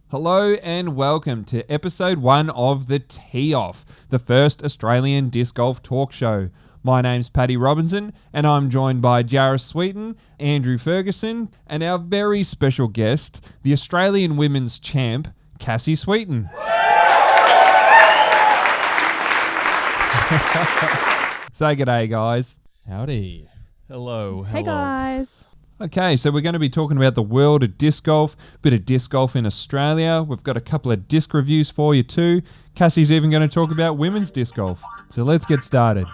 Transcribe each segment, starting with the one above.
Hello and welcome to episode 1 of The Tee-Off, the first Australian disc golf talk show. My name's Paddy Robinson and I'm joined by Jarrath Sweetten, Andrew Ferguson and our very special guest, the Australian women's champ, Cassie Sweetten. Say g'day, guys. Howdy. Hello. Hey guys. Okay, so we're going to be talking about the world of disc golf, a bit of disc golf in Australia. We've got a couple of disc reviews for you too. Cassie's even going to talk about women's disc golf. So let's get started.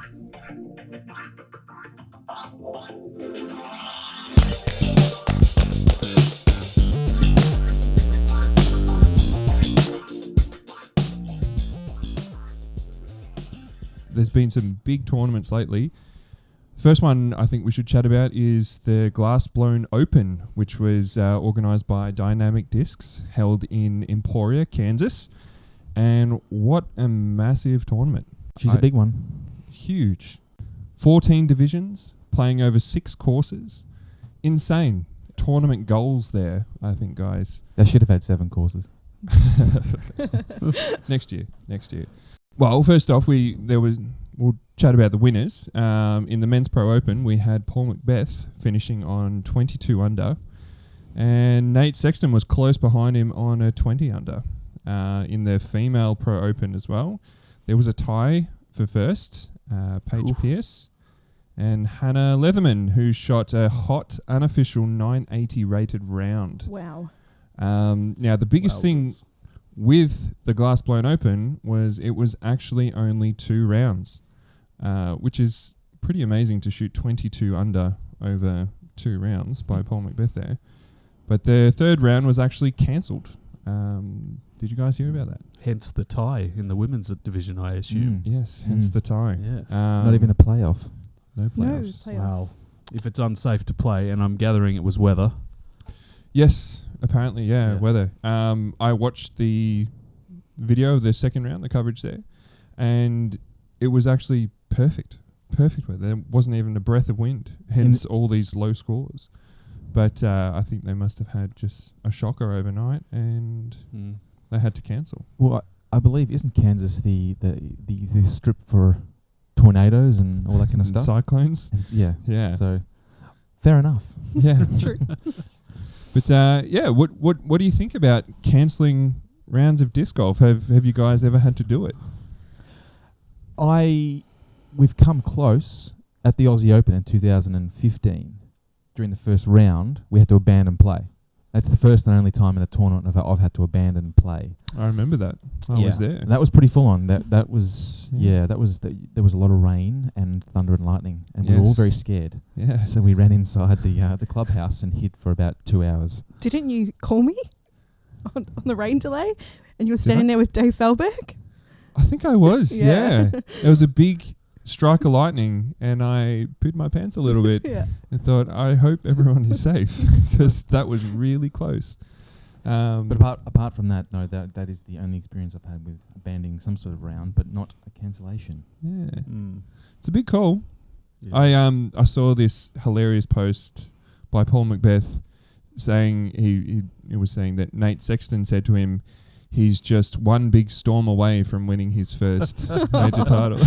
There's been some big tournaments lately. First one I think we should chat about is the Glassblown Open, which was organised by Dynamic Discs, held in Emporia, Kansas. And what a massive tournament. She's a big one. Huge. 14 divisions, playing over 6 courses. Insane. Tournament goals there, I think, guys. They should have had 7 courses. Next year. Well, first off, we'll chat about the winners. In the Men's Pro Open, we had Paul Macbeth finishing on 22 under, and Nate Sexton was close behind him on a 20 under. In the Female Pro Open as well, there was a tie for first, Paige Pierce and Hannah Leatherman, who shot a hot, unofficial 980 rated round. Wow. Now, the biggest thing with the Glassblown Open was it was actually only 2 rounds, which is pretty amazing to shoot 22 under over 2 rounds by Paul Macbeth there. But the third round was actually cancelled. Did you guys hear about that? Hence the tie in the women's division, I assume. Yes, hence the tie. Yes. Not even a playoff. No playoffs. No playoff. Wow. If it's unsafe to play, and I'm gathering it was weather. Yes, apparently, Yeah. weather. I watched the video of the second round, the coverage there, and it was actually perfect weather. There wasn't even a breath of wind, hence all these low scores. But I think they must have had just a shocker overnight, and they had to cancel. Well, I believe, isn't Kansas the strip for tornadoes and all that kind of stuff? Cyclones? And yeah. Yeah. So, fair enough. Yeah. True. But what do you think about cancelling rounds of disc golf? Have you guys ever had to do it? We've come close at the Aussie Open in 2015. During the first round, we had to abandon play. That's the first and only time in a tournament I've had to abandon play. I remember that. I was there. And that was pretty full on. That was Yeah. there was a lot of rain and thunder and lightning, and we were all Yes. very scared. Yeah. So we ran inside the clubhouse and hid for about 2 hours. Didn't you call me on the rain delay? And you were Did standing I? there with Dave Felberg? I think I was, Yeah. yeah. There was a big strike of lightning and I pooed my pants a little bit Yeah. and thought, I hope everyone is safe because that was really close. But apart from that, no, that is the only experience I've had with abandoning some sort of round, but not a cancellation. Yeah. It's a big call. Yeah. I saw this hilarious post by Paul Macbeth saying he was saying that Nate Sexton said to him, he's just one big storm away from winning his first major title.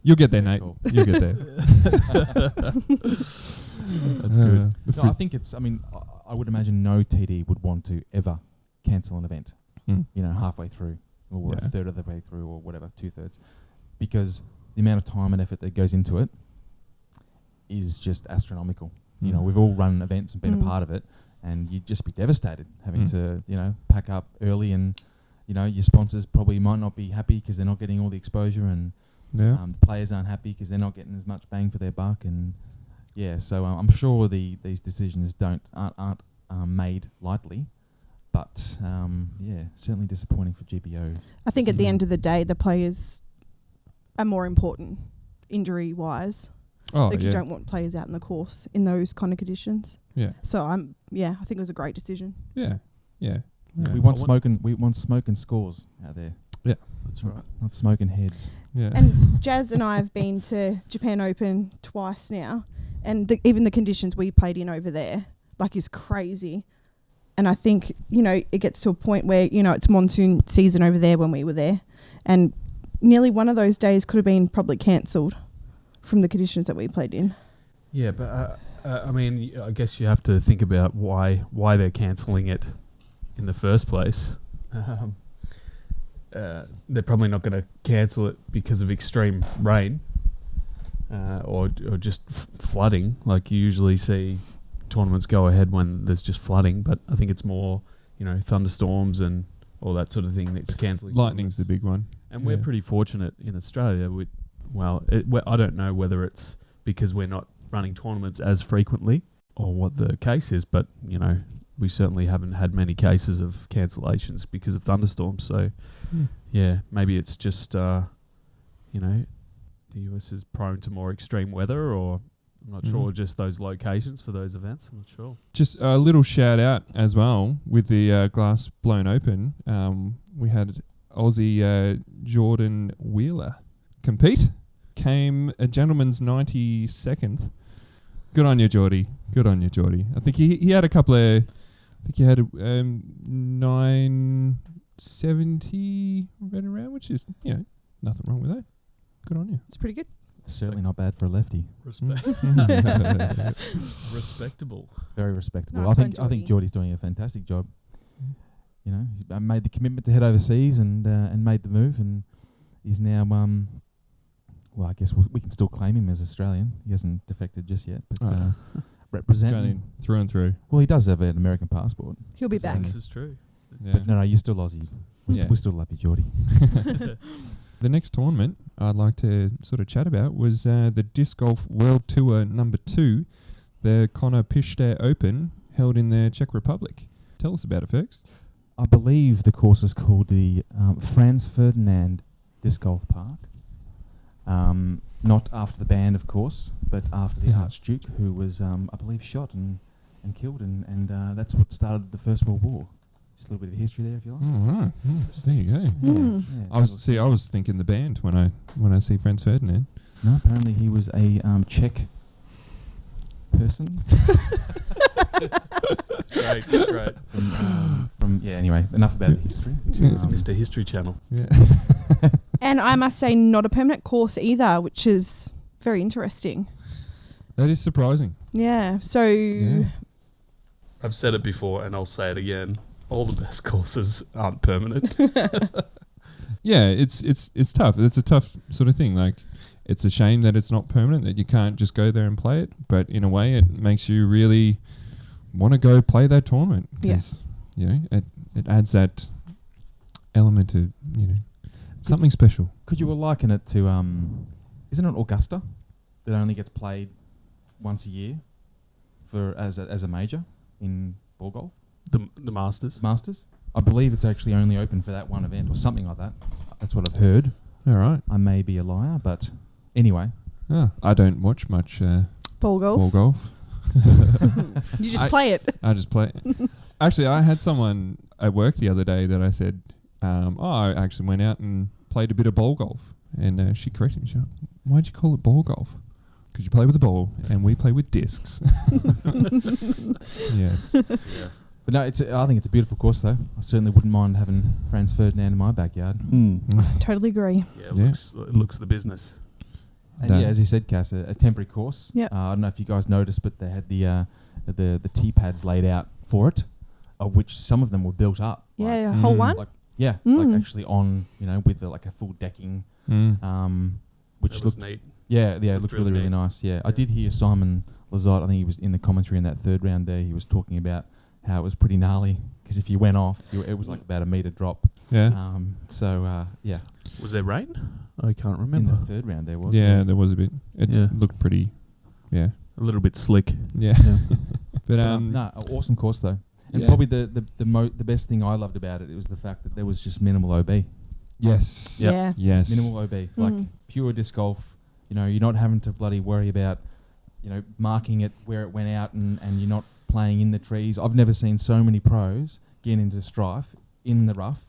You'll get there, Nate. Cool. You'll get there. That's good. No, I think it's. I mean, I would imagine no TD would want to ever cancel an event. Halfway through, or Yeah. a third of the way through, or whatever, 2/3, because the amount of time and effort that goes into it is just astronomical. You know, we've all run events and been a part of it, and you'd just be devastated having to, pack up early, and your sponsors probably might not be happy because they're not getting all the exposure, and the players aren't happy because they're not getting as much bang for their buck, and so I'm sure these decisions aren't made lightly, but certainly disappointing for GBO. I think at the end of the day, the players are more important injury wise. Oh, You don't want players out in the course in those kind of conditions. Yeah. So I think it was a great decision. Yeah. Yeah. Yeah. We want smoke and scores out there. Yeah. That's right. Not smoking heads. Yeah. And Jazz and I have been to Japan Open twice now, and even the conditions we played in over there, is crazy. And I think, it gets to a point where, it's monsoon season over there when we were there. And nearly one of those days could have been probably cancelled from the conditions that we played in. Yeah, but I guess you have to think about why they're cancelling it in the first place. They're probably not going to cancel it because of extreme rain or just flooding. Like you usually see tournaments go ahead when there's just flooding, but I think it's more, thunderstorms and all that sort of thing that's cancelling. Lightning's the big one. And we're pretty fortunate in Australia. I don't know whether it's because we're not running tournaments as frequently or what the case is, but, we certainly haven't had many cases of cancellations because of thunderstorms. So, yeah, maybe it's just, the US is prone to more extreme weather, or I'm not sure, just those locations for those events. I'm not sure. Just a little shout out as well with the glass blown open. We had Aussie Jordan Wheeler compete. Came a gentleman's 92nd. Good on you, Geordie. Good on you, Geordie. I think he had a couple of... I think he had a 970 ran around, which is, nothing wrong with that. Good on you. It's pretty good. Certainly not bad for a lefty. Respectable. Very respectable. No, I think Geordie's doing a fantastic job. He's made the commitment to head overseas and made the move, and he's now well, I guess we can still claim him as Australian. He hasn't defected just yet, but representing through and through. Well, he does have an American passport. He'll be back. This is true. Yeah. But no, you're still Aussie. We still love you, Geordie. The next tournament I'd like to sort of chat about was the Disc Golf World Tour number 2, the Connor Pichte Open, held in the Czech Republic. Tell us about it, Fergs. I believe the course is called the Franz Ferdinand Disc Golf Park. Not after the band, of course, but after the Archduke, who was, I believe, shot and killed, and that's what started the First World War. Just a little bit of history there, if you like. All right. There you go. Yeah. I was thinking the band when I see Franz Ferdinand. No, apparently he was a Czech person. Great. Anyway, enough about the history. It's Mr. History Channel. Yeah. And I must say, not a permanent course either, which is very interesting. That is surprising. Yeah. So. Yeah. I've said it before, and I'll say it again. All the best courses aren't permanent. Yeah, it's tough. It's a tough sort of thing. Like, it's a shame that it's not permanent, that you can't just go there and play it. But in a way, it makes you really want to go play that tournament because it adds that element of something special. Could you liken it to isn't it Augusta that only gets played once a year as a major in ball golf? The Masters. Masters. I believe it's actually only open for that one event or something like that. That's what I've heard. All right. I may be a liar, but anyway. I don't watch much ball golf. You just play it. I just play it. Actually, I had someone at work the other day that I said, I actually went out and played a bit of ball golf. And she corrected me. She went, why'd you call it ball golf? Because you play with a ball and we play with discs. Yes. Yeah. But no, I think it's a beautiful course, though. I certainly wouldn't mind having Franz Ferdinand in my backyard. Totally agree. Yeah, it looks the business. And as you said, Cass, a temporary course. Yep. I don't know if you guys noticed, but they had the tee pads laid out for it, of which some of them were built up. Yeah, whole one. Like actually on, with a full decking, which was looked neat. Yeah, it looked really, really nice. Yeah, I did hear Simon Lizotte. I think he was in the commentary in that third round there. He was talking about how it was pretty gnarly because if you went off, it was like about a metre drop. Yeah. Yeah. Was there rain? I can't In remember. the third round there was. Yeah, there was a bit. It looked pretty. Yeah. A little bit slick. Yeah. But awesome course though. And Yeah. probably the best thing I loved about it was the fact that there was just minimal OB. Yes. Yep. Yeah. Yes. Minimal OB. Like pure disc golf. You're not having to bloody worry about, marking it where it went out and you're not playing in the trees. I've never seen so many pros get into strife in the rough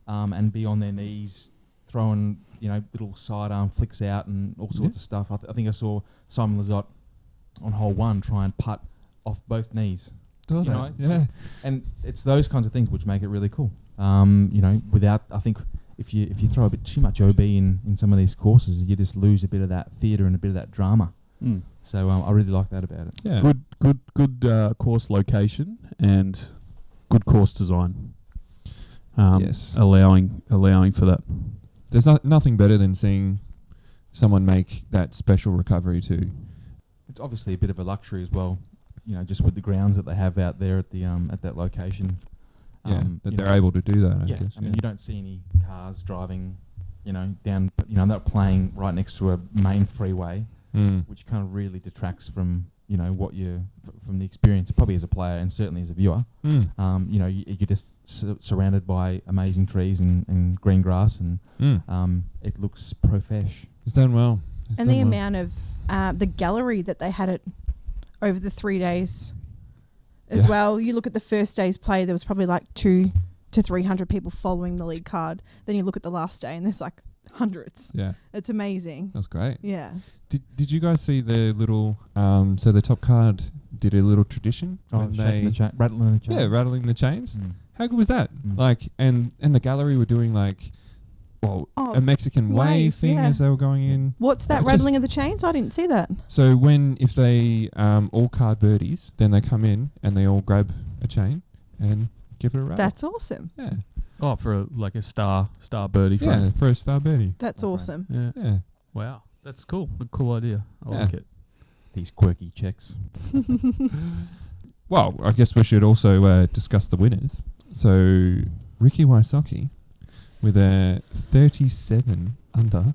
and be on their knees throwing, little sidearm flicks out and all sorts of stuff. I think I saw Simon Lizotte on hole 1 try and putt off both knees. Do You they? know, Yeah. And it's those kinds of things which make it really cool. Without, I think, if you throw a bit too much OB in some of these courses, you just lose a bit of that theatre and a bit of that drama. Mm. So I really like that about it. Yeah. Good course location and good course design. Yes. Allowing for that. There's nothing better than seeing someone make that special recovery too. It's obviously a bit of a luxury as well, just with the grounds that they have out there at the at that location. Yeah, that they're able to do that. I guess. I mean, you don't see any cars driving, down. Not playing right next to a main freeway, which kind of really detracts from what from the experience, probably as a player and certainly as a viewer. You're just surrounded by amazing trees and green grass, and it looks profesh. It's done well. And the amount of the gallery that they had it over the 3 days as well. You look at the first day's play, there was probably like 200 to 300 people following the lead card. Then you look at the last day and there's like hundreds. Yeah. It's amazing. That was great. Yeah. Did you guys see the little, so the top card did a little tradition? Rattling the chains. Yeah, rattling the chains. Mm. How good was that? Mm. Like, and the gallery were doing like, a Mexican wave thing as they were going in. What's that rattling of the chains? I didn't see that. So if they all card birdies, then they come in and they all grab a chain and give it a rattle. That's awesome. Yeah. Oh, for a star birdie. Yeah, for a star birdie. That's awesome. Yeah. Yeah. Wow, that's cool. A cool idea. I like it. These quirky checks. Well, I guess we should also discuss the winners. So Ricky Wysocki with a 37 under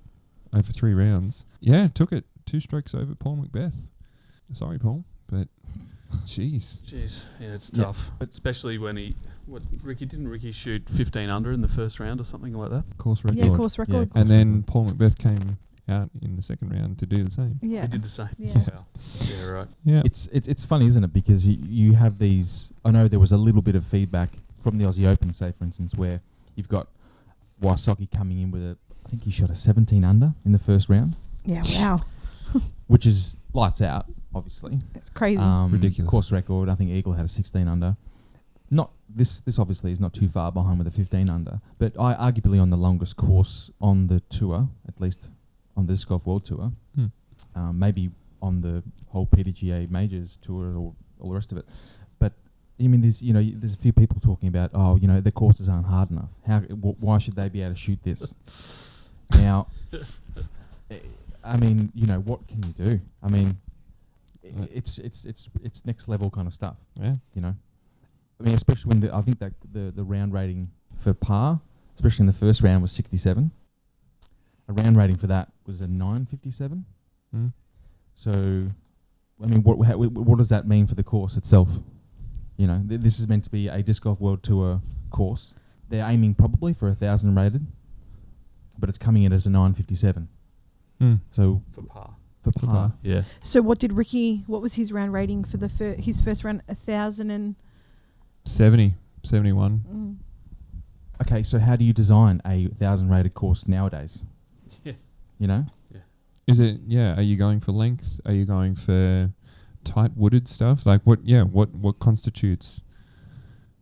over 3 rounds. Yeah, took it 2 strokes over Paul Macbeth. Sorry, Paul, but jeez. Yeah, it's tough. But especially when didn't Ricky shoot 15 under in the first round or something like that? Course record. Yeah, course record. And then Paul Macbeth came out in the second round to do the same. Yeah. He did the same. Yeah. Wow. Yeah, right. Yeah. It's funny, isn't it? Because you have these. I know there was a little bit of feedback from the Aussie Open, say for instance, where you've got Wysocki coming in with I think he shot a 17 under in the first round. Yeah, wow. Which is lights out, obviously. It's crazy. Ridiculous. Course record, I think Eagle had a 16 under. Not this obviously is not too far behind with a 15 under, but arguably on the longest course on the tour, at least on the Disc Golf World Tour, maybe on the whole PDGA Majors Tour or all the rest of it. But I mean, there's a few people talking about the courses aren't hard enough. Why should they be able to shoot this? Now, I mean, what can you do? I mean, it's next level kind of stuff. Yeah. I mean, especially when I think that the round rating for par, especially in the first round, was 67. A round rating for that was a 957. Mm. So, I mean, what does that mean for the course itself? This is meant to be a Disc Golf World Tour course. They're aiming probably for 1,000 rated, but it's coming in as a 957. Mm. So For par. for par. Yeah. So what was his round rating for his first round? 70, 71. Okay, so how do you design a 1,000 rated course nowadays? Yeah. Is it? Yeah. Are you going for length? Are you going for tight wooded stuff? Like what? Yeah. What constitutes?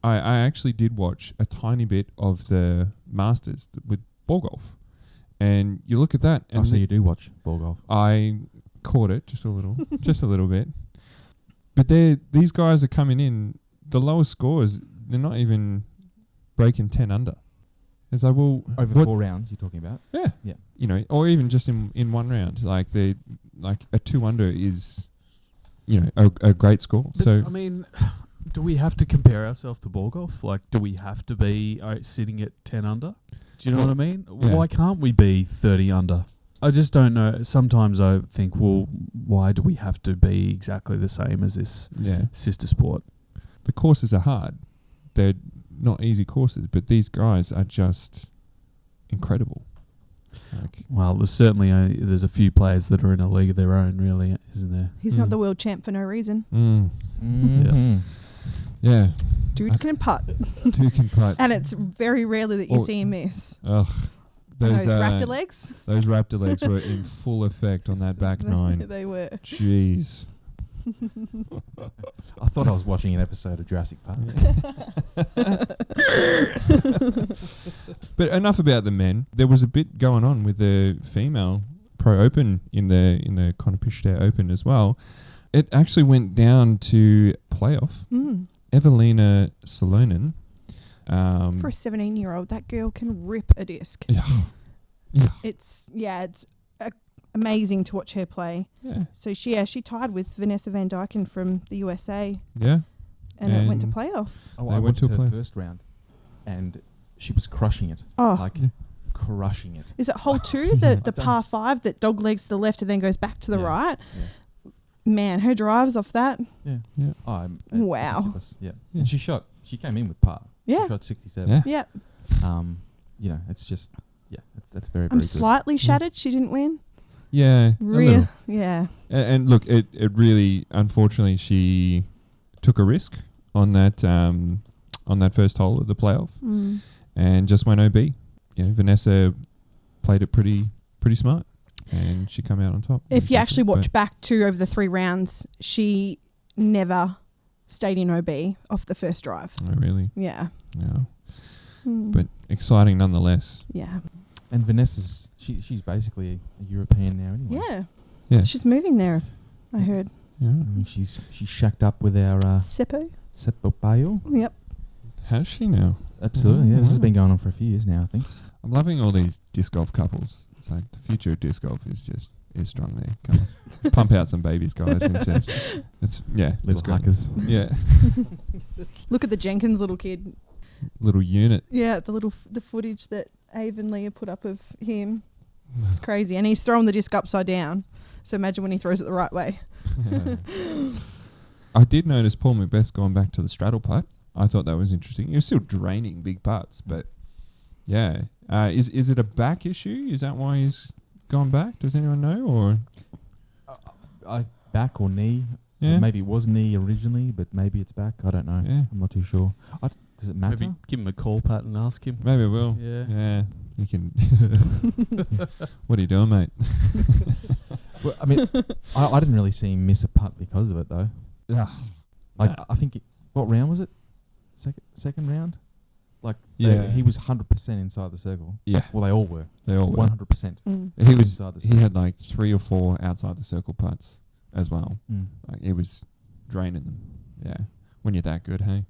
I actually did watch a tiny bit of the Masters with ball golf, and you look at that. And So you do watch ball golf? I caught it just a little, just a little bit. But these guys are coming in. The lowest scores, they're not even breaking 10 under. It's like, well, Over 4 rounds, you're talking about? Yeah. Yeah. Or even just in one round. Like a 2 under is, a great score. But So I mean, do we have to compare ourselves to ball golf? Like, do we have to be sitting at 10 under? Do you know what I mean? Yeah. Why can't we be 30 under? I just don't know. Sometimes I think, well, why do we have to be exactly the same as this sister sport? The courses are hard. They're not easy courses, but these guys are just incredible. Well, there's certainly there's a few players that are in a league of their own, really, isn't there? He's not the world champ for no reason. Mm-hmm. Yeah. Dude can putt. Dude can putt. And it's very rarely that you see him miss. Ugh. Those raptor legs. Those raptor legs were in full effect on that back 9. They were. Jeez. I thought I was watching an episode of Jurassic Park. But enough about the men. There was a bit going on with the female Pro Open in the Konopishte Open as well. It actually went down to playoff. Evelina Salonen. For a 17-year-old, that girl can rip a disc. Yeah. It's amazing to watch her play. Yeah. So she tied with Vanessa Van Dyken from the USA. Yeah. And it went to playoff. Oh, They I went went to to a her play. first round, and she was crushing it. Oh. Like crushing it. Is it hole 2, the par 5 that dog legs to the left and then goes back to the right? Yeah. Man, her drives off that. Yeah. Yeah. Oh, Wow. ridiculous. Yeah. Yeah. And she came in with par. Yeah. She shot 67. Yeah. Yep. It's just, that's very, very I'm good. slightly shattered she didn't win. Yeah. a little. Yeah. And look, it really, unfortunately, she took a risk on that first hole of the playoff and just went OB. Vanessa played it pretty smart, and she come out on top. If you actually watch back over the 3 rounds, she never stayed in OB off the first drive. Oh, really? Yeah. Yeah. But exciting nonetheless. Yeah. And Vanessa's, she's basically a European now anyway. Yeah. Yeah. She's moving there, I heard. Yeah. I mean, she's shacked up with our Seppo? Seppo Bayo. Yep. How's she now? Absolutely, yeah. This has Wow. been going on for a few years now, I think. I'm loving all these disc golf couples. It's like the future of disc golf is strong there. Come on. Pump out some babies, guys. And just, it's Little great. hackers. Yeah. Look at the Jenkins little kid. Little unit. Yeah, the footage that Ave and Leah put up of him. It's crazy. And he's throwing the disc upside down. So imagine when he throws it the right way. I did notice Paul Macbeth's gone back to the straddle putt. I thought that was interesting. He was still draining big putts, but yeah. Is it a back issue? Is that why he's gone back? Does anyone know? Or Back or knee? Yeah. Or maybe it was knee originally, but maybe it's back. I don't know. Yeah. I'm not too sure. Does it matter? Maybe give him a call, Pat, and ask him. Maybe it will. Yeah. Yeah. You can. What are you doing, mate? Well, I mean, I didn't really see him miss a putt because of it, though. Yeah. I think what round was it? Second round. Yeah. He was 100% inside the circle. Yeah. Well, they all were. They all were. 100%. He was. inside the He circle. had like 3 or 4 outside the circle putts as well. Mm. Like it was draining them. Yeah. When you're that good, hey,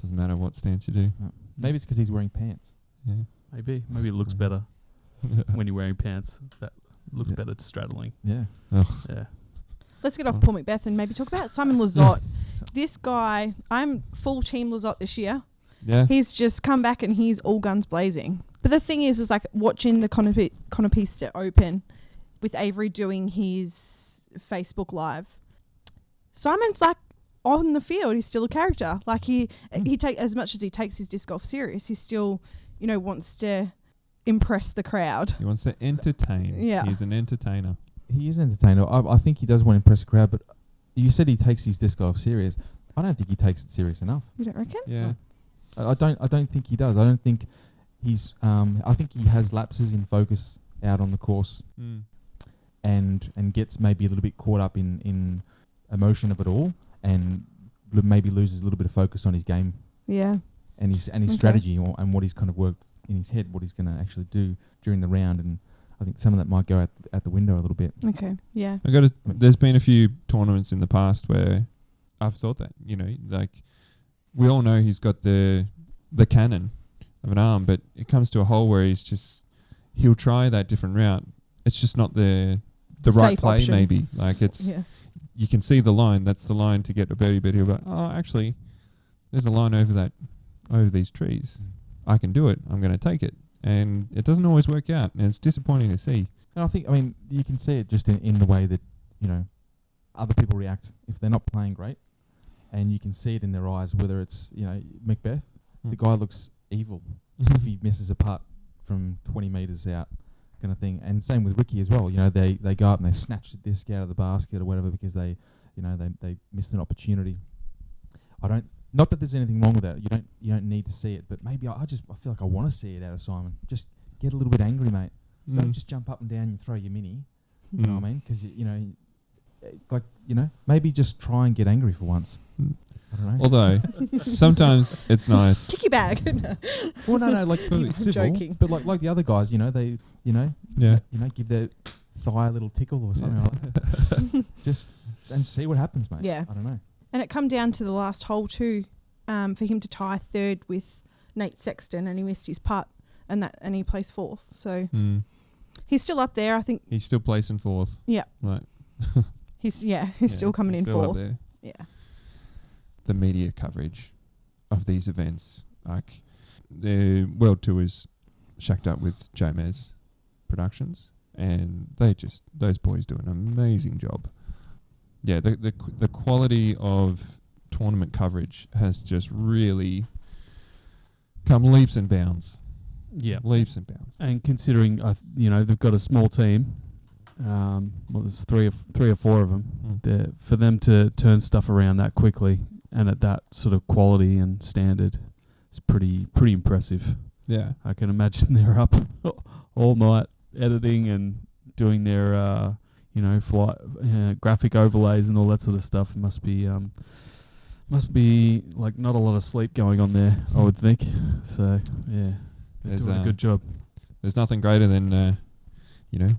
doesn't matter what stance you do. Maybe it's because he's wearing pants. Yeah. Maybe it looks better when you're wearing pants. That looks Yeah. better to straddling. Yeah. Yeah. Let's get off Paul Macbeth and maybe talk about Simon Lizotte. This guy, I'm full team Lizotte this year. Yeah. He's just come back and he's all guns blazing. But the thing is like watching the Konopiste Open with Avery doing his Facebook Live. Simon's like on the field, he's still a character. Like he take as much as he takes his disc golf serious, he still, wants to impress the crowd. He wants to entertain. Yeah. He's an entertainer. He is an entertainer. I think he does want to impress the crowd, but you said he takes his disc golf serious. I don't think he takes it serious enough. You don't reckon? Yeah. I don't think he does. I don't think he's. I think he has lapses in focus out on the course, and gets maybe a little bit caught up in emotion of it all, and maybe loses a little bit of focus on his game. Yeah. And his strategy and what he's kind of worked in his head, what he's going to actually do during the round, and I think some of that might go out the window a little bit. Okay. Yeah. There's been a few tournaments in the past where I've thought that, like we all know he's got the cannon of an arm, but it comes to a hole where he'll try that different route. It's just not the right Safe play, option. maybe. Like you can see the line. That's the line to get a birdie, but he'll go, oh, actually, there's a line over these trees. I can do it. I'm going to take it. And it doesn't always work out, and it's disappointing to see. And I mean, you can see it just in the way that, other people react if they're not playing great. And you can see it in their eyes, whether it's, Macbeth, the guy looks evil if he misses a putt from 20 metres out kind of thing. And same with Ricky as well. They go up and they snatch the disc out of the basket or whatever because they missed an opportunity. Not that there's anything wrong with that. You don't need to see it, but maybe I feel like I want to see it out of Simon. Just get a little bit angry, mate. Don't just jump up and down and throw your mini. You know what I mean? Because like, maybe just try and get angry for once. I don't know. Although sometimes it's nice. Kick your bag. Well, no, like be civil, joking. but like the other guys, they, Yeah. give their thigh a little tickle or something like that. Just and see what happens, mate. Yeah. I don't know. And it come down to the last hole too, for him to tie third with Nate Sexton, and he missed his putt, and he placed fourth. So he's still up there. I think He's still placing fourth. Yeah. Right. he's still coming in still up fourth. there. Yeah. The media coverage of these events, like the World Tour is shacked up with Jomez Productions, and those boys do an amazing job. Yeah, the quality of tournament coverage has just really come leaps and bounds. Yeah. Leaps and bounds. And considering, they've got a small team, there's three or four of them, for them to turn stuff around that quickly and at that sort of quality and standard, it's pretty impressive. Yeah. I can imagine they're up all night editing and doing their, graphic overlays and all that sort of stuff. Must be like not a lot of sleep going on there, I would think. So yeah, they're doing a good job. There's nothing greater than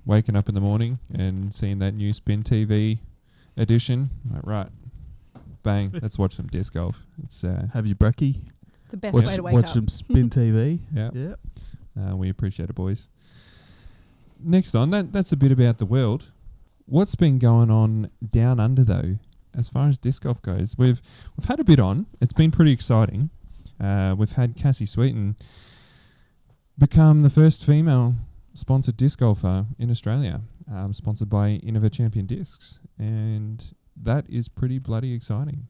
waking up in the morning and seeing that new Spin TV edition. Like, right, bang, let's watch some disc golf. It's have your brekkie. It's the best way to wake watch up. some Spin TV. Yeah. We appreciate it, boys. Next on, that's a bit about the world. What's been going on down under though, as far as disc golf goes? We've had a bit on. It's been pretty exciting. We've had Cassie Sweetten become the first female sponsored disc golfer in Australia, sponsored by Innova Champion Discs, and that is pretty bloody exciting.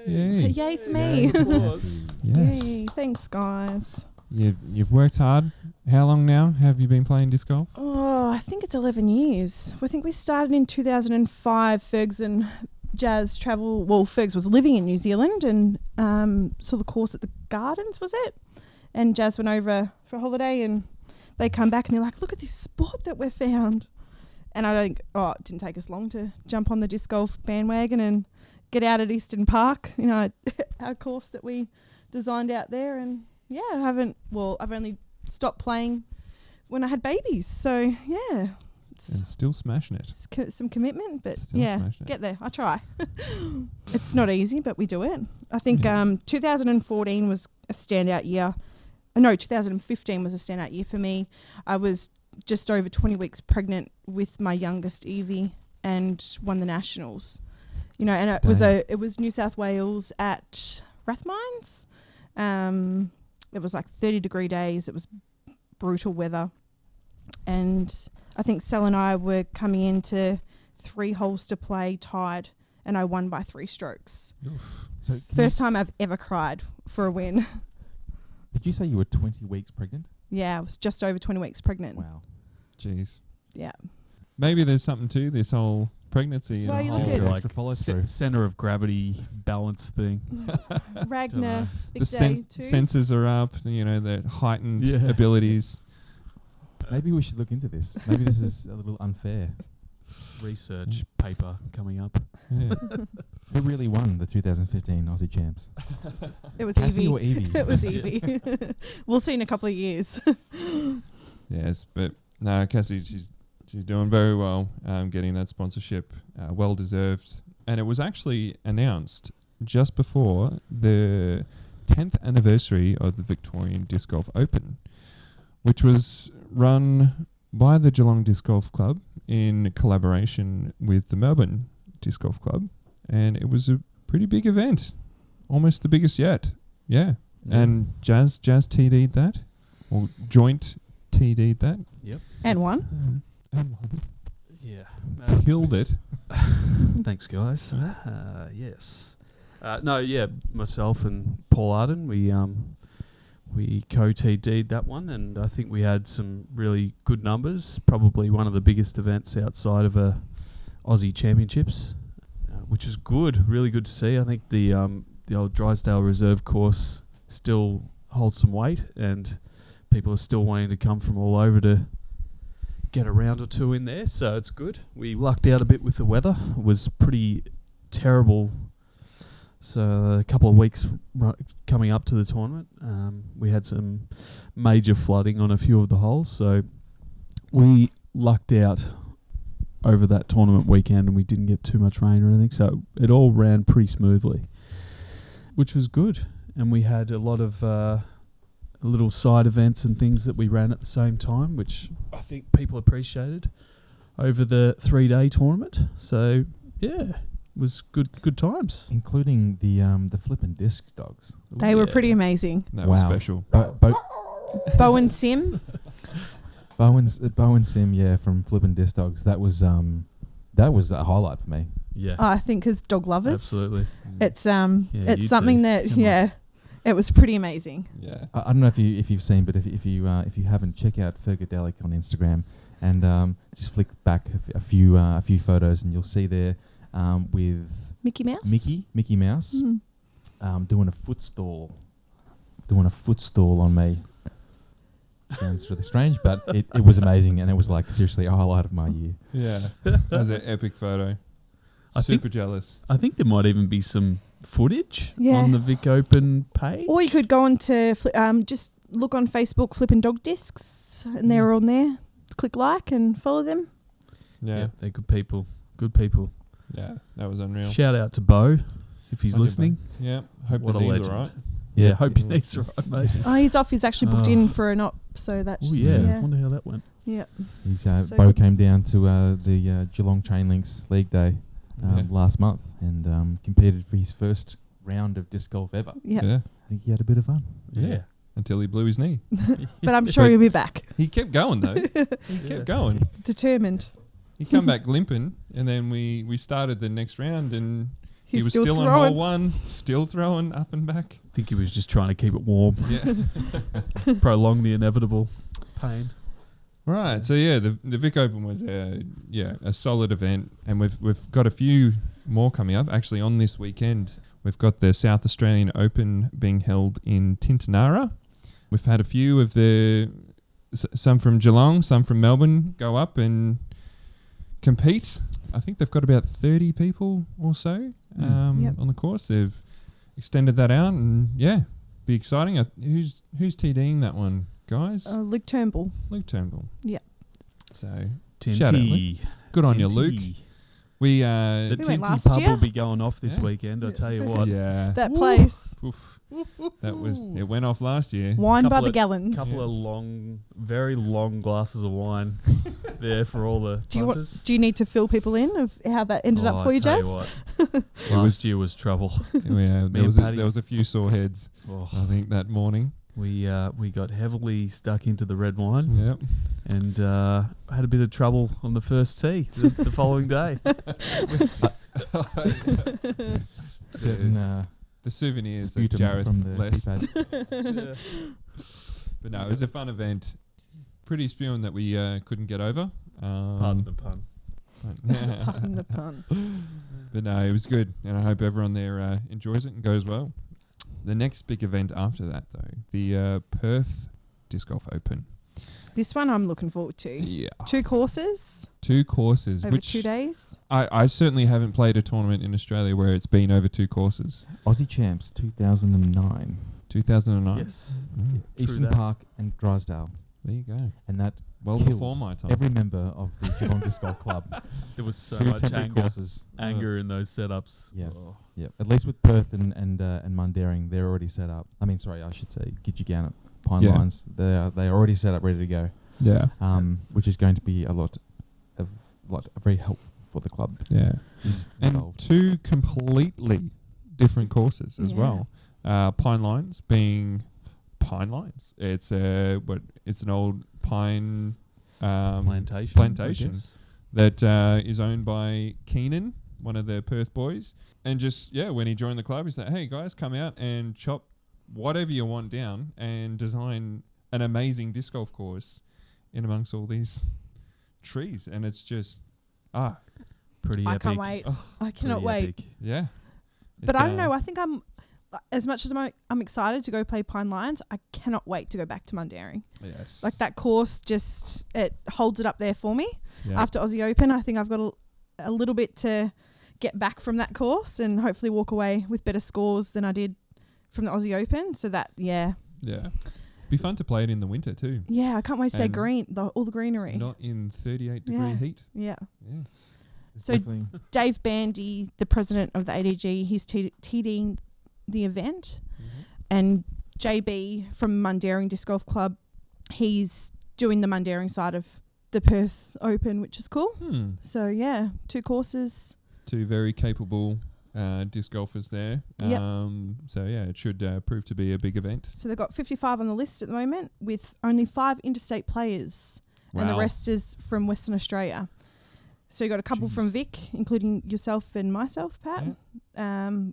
Yay! Yay for me! Yes. Yay! Thanks, guys. You've worked hard. How long now have you been playing disc golf? Oh, I think it's 11 years. I think we started in 2005. Ferguson Jazz travel. Well, Fergs was living in New Zealand and saw the course at the Gardens, was it? And Jazz went over for a holiday, and they come back and they're like, "Look at this spot that we found." And I think, it didn't take us long to jump on the disc golf bandwagon and get out at Eastern Park. Our course that we designed out there, and yeah, I've only stopped playing when I had babies. So yeah, and still smashing it. Some commitment, but Still smashing it. get there. I try. It's not easy, but we do it. I think 2014 was a standout year. No, 2015 was a standout year for me. I was just over 20 weeks pregnant with my youngest Evie and won the nationals. And it was New South Wales at Rathmines. It was like 30-degree days. It was brutal weather. And I think Sal and I were coming into 3 holes to play tied, and I won by 3 strokes. So First time I've ever cried for a win. Did you say you were 20 weeks pregnant? Yeah, I was just over 20 weeks pregnant. Wow. Jeez. Yeah. Maybe there's something to this whole pregnancy So and you whole look at like extra follow through. center of gravity balance thing. Ragnar, big the day too. sensors are up. The heightened Yeah. abilities. Maybe we should look into this. Maybe this is a little unfair. Research paper coming up. Yeah. Who really won the 2015 Aussie Champs? It was Cassie Evie. or Evie? It was Evie. We'll see in a couple of years. Yes, but no, Cassie, she's doing very well, getting that sponsorship, well deserved. And it was actually announced just before the 10th anniversary of the Victorian Disc Golf Open, which was run by the Geelong Disc Golf Club in collaboration with the Melbourne Disc Golf Club. And it was a pretty big event, almost the biggest yet. Yeah. And Jazz TD'd that, or joint TD'd that. Yep. And one. And one. Yeah. Killed it. Thanks, guys. Yes. Myself and Paul Arden, we co-TD'd that one, and I think we had some really good numbers. Probably one of the biggest events outside of a Aussie Championships, which is good. Really good to see. I think the old Drysdale Reserve course still holds some weight, and people are still wanting to come from all over to get a round or two in there, so it's good. We lucked out a bit with the weather. It was pretty terrible. So a couple of weeks coming up to the tournament, we had some major flooding on a few of the holes, so we lucked out over that tournament weekend and we didn't get too much rain or anything, so it all ran pretty smoothly, which was good. And we had a lot of little side events and things that we ran at the same time, which I think people appreciated over the 3-day tournament. So yeah, it was good times. Including the flippin' disc dogs. They were pretty amazing. That was special. Bow and Sim. Bow and Sim, yeah, from Flippin' Disc Dogs. That was a highlight for me. Yeah, I think as dog lovers, absolutely. It's you something too. that it was pretty amazing. Yeah. I don't know if you've seen, but if you haven't, check out Fergadelic on Instagram and just flick back a few photos and you'll see there with Mickey Mouse. Mickey Mouse doing a footstool on me. Sounds really strange, but it was amazing, and it was like seriously a highlight of my year. Yeah. That was an epic photo. Super jealous. I think there might even be some footage Yeah. on the Vic Open page. Or you could go on to just look on Facebook, Flippin' Dog Discs, and they're on there. Click like and follow them. Yeah. They're good people. Good people. Yeah. That was unreal. Shout out to Bo if he's Love you, listening. Bo. Yeah. Hope What the a knees legend. are right. Yeah, hope your knees are right, mate. Oh, he's off. He's actually booked in for an op, so that's Oh yeah, wonder how that went. yeah. He's So Bo good. came down to the Geelong Chain Links League Day last month and competed for his first round of disc golf ever. Yeah. Yeah. I think he had a bit of fun. Yeah. Until he blew his knee. But I'm sure he'll be back. He kept going though. He kept going. Determined. He come back limping, and then we started the next round, and he He's was still still on throwing. hole 1, still throwing up and back. I think he was just trying to keep it warm, Yeah. prolong the inevitable pain. Right. So yeah, the Vic Open was a solid event, and we've got a few more coming up. Actually, on this weekend, we've got the South Australian Open being held in Tintinara. We've had a few of some from Geelong, some from Melbourne go up and compete. I think they've got about 30 people or so on the course. They've extended that out, and be exciting. Who's TDing that one, guys? Luke Turnbull. Luke Turnbull. Yeah. So Tinty. shout out, Luke. Good on you, Luke. We The We went Tinty last pub year. will be going off this Yeah. weekend, I tell you what. yeah. That place. Oof. It went off last year. Wine by Couple the of- gallons. Couple of very long glasses of wine there for all the punters. Do you need to fill people in of how that ended up for you, I tell Jazz? what, last year was trouble. Yeah, there and was Paddy. there was a few sore heads, Oh, I think, that morning. we got heavily stuck into the red wine Yep. and had a bit of trouble on the first tee the following day. Certain The souvenirs that sputum Jarrath from the left. T-pad. But no, it was a fun event. Pretty spewing that we couldn't get over. Pardon the pun. Pardon the pun. But no, it was good, and I hope everyone there enjoys it and goes well. The next big event after that, though, the Perth Disc Golf Open. This one I'm looking forward to. Yeah. 2 courses 2 courses, over which 2 days. I certainly haven't played a tournament in Australia where it's been over 2 courses. Aussie Champs 2009. 2009. Yes. Mm. Eastern that. Park and Drysdale. There you go. And that Well Killed before my time. every member of the Geelong Disc Golf Club. There was so 2 much temporary courses. anger in those setups. Yeah. Oh. Yeah, at least with Perth and Mundaring, they're already set up. I mean, sorry, I should say Gidgegownt, Pine Yeah. Lines. They're already set up, ready to go. Yeah. Which is going to be a lot very helpful for the club. Yeah. Is And involved. 2 completely different courses as Yeah. well. Pine Lines being Pine Lines. It's it's an old pine Plantation. I guess. that is owned by Keenan, one of the Perth boys. And just, when he joined the club, he said, hey guys, come out and chop whatever you want down and design an amazing disc golf course in amongst all these trees. And it's just, Pretty I epic. can't wait. Oh, I cannot Pretty wait. epic. yeah. But It's, I don't know. I think I'm as much as I'm excited to go play Pine Lions, I cannot wait to go back to Mundaring. Yes. Like that course just, it holds it up there for me. Yeah. After Aussie Open, I think I've got a little bit to get back from that course and hopefully walk away with better scores than I did from the Aussie Open. So that, yeah. Yeah. Be fun to play it in the winter too. Yeah, I can't wait to say And green, all the greenery. Not in 38-degree Yeah. heat. Yeah. Yeah. So Definitely. Dave Bandy, the president of the ADG, he's TDing the event. Mm-hmm. And JB from Mundaring Disc Golf Club, he's doing the Mundaring side of the Perth Open, which is cool. So, yeah, 2 courses. 2 very capable disc golfers there. Yep. So, yeah, it should prove to be a big event. So they've got 55 on the list at the moment with only 5 interstate players. And the Wow. rest is from Western Australia. So you got a couple from Jeez. Vic, including yourself and myself, Pat.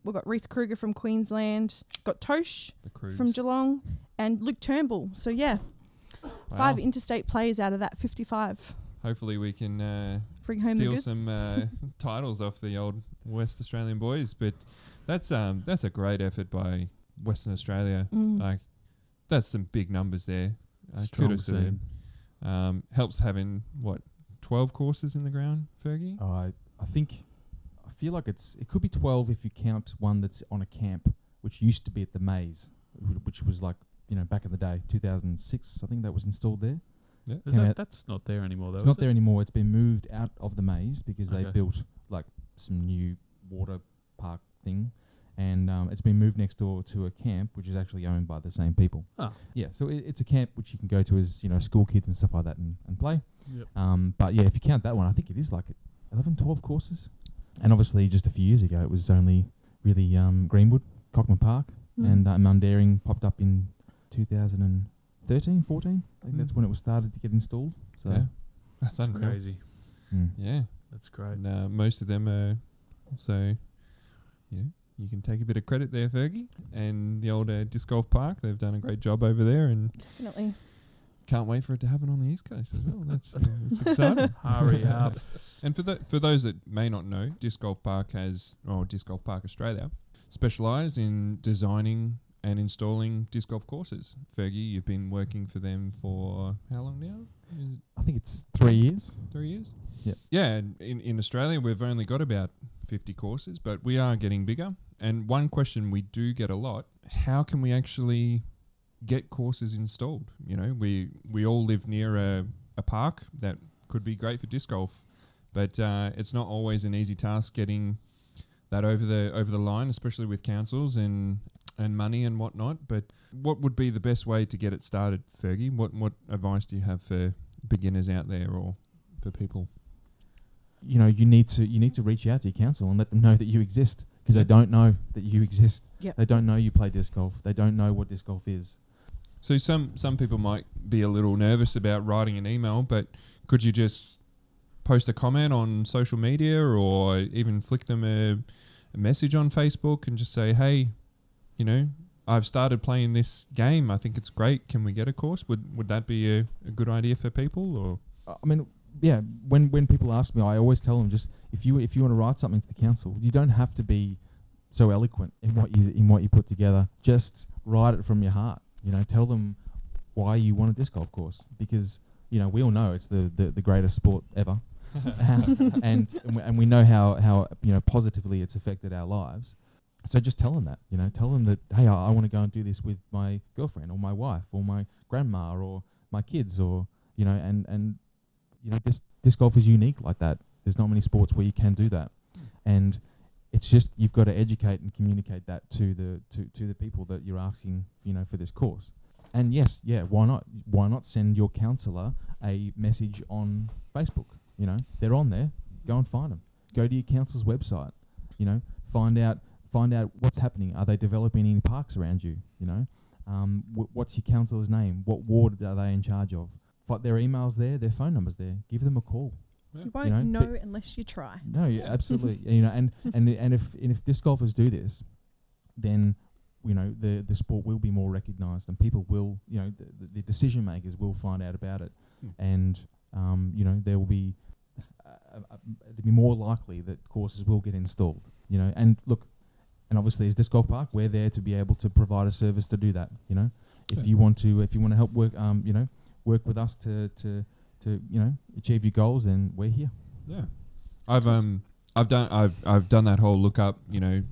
We've got Reese Kruger from Queensland, got Tosh The Cruise. from Geelong, and Luke Turnbull. So yeah, Wow. 5 interstate players out of that 55. Hopefully we can Bring home the steal goods. some titles off the old West Australian boys. But that's a great effort by Western Australia. Like that's some big numbers there. Strong Kudos to scene. them. Helps having 12 courses in the ground, Fergie? I feel like it could be 12 if you count one that's on a camp, which used to be at the Maze, which was like, back in the day, 2006, I think that was installed there. Yeah. That's not there anymore, though. It's not there anymore. It's been moved out of the Maze because they Okay. built like some new water park thing, and it's been moved next door to a camp which is actually owned by the same people. Oh. Yeah, so it's a camp which you can go to as school kids and stuff like that and play. Yep. But yeah, if you count that one, I think it is like 11, 12 courses. And obviously, just a few years ago, it was only really Greenwood, Cockman Park, and Mundaring popped up in 2013, 14. I think that's when it was started to get installed. So Yeah. That's That's unreal. crazy. Yeah. That's great. And most of them are also, you can take a bit of credit there, Fergie. And the old disc golf park, they've done a great job over there and Definitely. can't wait for it to happen on the East Coast as well. That's exciting. Hurry up. And for those that may not know, Disc Golf Park Disc Golf Park Australia specialise in designing and installing disc golf courses. Fergie, you've been working for them for how long now? Is it I think it's 3 years. 3 years? Yep. Yeah, and in Australia we've only got about 50 courses, but we are getting bigger. And one question we do get a lot, how can we actually get courses installed? We all live near a park that could be great for disc golf, but it's not always an easy task getting that over the line, especially with councils and money and whatnot. But what would be the best way to get it started, Fergie? What advice do you have for beginners out there or for people? You need to reach out to your council and let them know that you exist, because they don't know that you exist. Yep. They don't know you play disc golf. They don't know what disc golf is. So some people might be a little nervous about writing an email, but could you just post a comment on social media or even flick them a message on Facebook and just say, hey, I've started playing this game. I think it's great. Can we get a course? Would that be a good idea for people? Or I mean, yeah. When people ask me, I always tell them, just if you want to write something to the council, you don't have to be so eloquent in what you put together. Just write it from your heart. Tell them why you want a disc golf course, because we all know it's the greatest sport ever, and we know how positively it's affected our lives. So just tell them that, tell them that, hey, I want to go and do this with my girlfriend or my wife or my grandma or my kids, or disc golf is unique like that. There's not many sports where you can do that, and it's just you've got to educate and communicate that to the people that you're asking, for this course. And yes, why not? Why not send your counsellor a message on Facebook? They're on there. Go and find them. Go to your council's website. Find out what's happening. Are they developing any parks around you? What's your councillor's name? What ward are they in charge of? Their emails there, their phone numbers there. Give them a call. You won't know unless you try. No, absolutely. And if disc golfers do this, then the sport will be more recognised, and people will, the decision makers will find out about it, and there will be it'll be more likely that courses will get installed. And look, And obviously, as Disc Golf Park, we're there to be able to provide a service to do that. You know, if you want to help work, work with us to achieve your goals, then we're here. Yeah, I've done that whole look up. You know,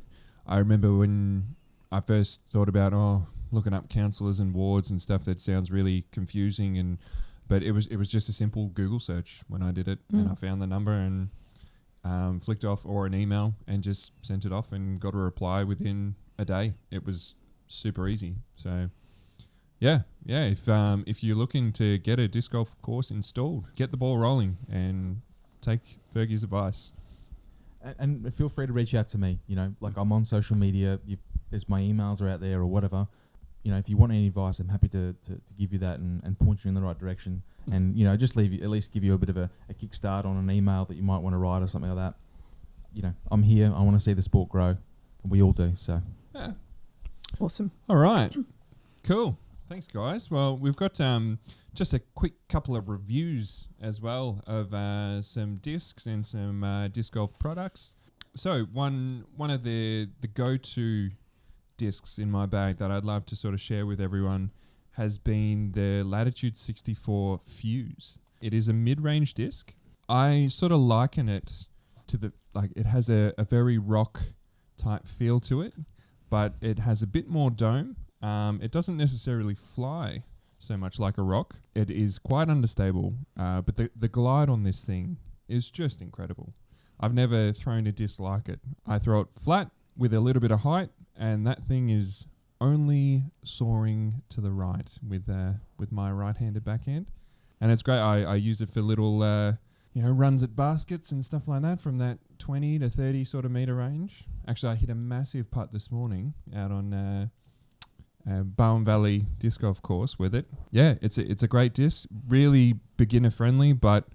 I remember when I first thought about looking up councillors and wards and stuff. That sounds really confusing, but it was just a simple Google search when I did it, and I found the number and flicked off or an email and just sent it off and got a reply within a day. It was super easy. So yeah. If you're looking to get a disc golf course installed, get the ball rolling and take Fergie's advice. And feel free to reach out to me. You know, like I'm on social media. There's my emails are out there or whatever. You know, if you want any advice, I'm happy to give you that and point you in the right direction. And, you know, just at least give you a bit of a kickstart on an email that you might want to write or something like that. You know, I'm here. I want to see the sport grow. And we all do, so. Yeah. Awesome. All right. Cool. Thanks, guys. Well, we've got just a quick couple of reviews as well of some discs and some disc golf products. So one of the go-to discs in my bag that I'd love to sort of share with everyone has been the Latitude 64 Fuse. It is a mid-range disc. I sort of liken it to it has a very rock type feel to it, but it has a bit more dome. It doesn't necessarily fly so much like a rock. It is quite understable, but the glide on this thing is just incredible. I've never thrown a disc like it. I throw it flat with a little bit of height, and that thing is only soaring to the right with my right-handed backhand, and it's great. I use it for little runs at baskets and stuff like that from that 20 to 30 sort of meter range. Actually, I hit a massive putt this morning out on Bowen Valley disc golf course with it. Yeah, it's a great disc, really beginner friendly, but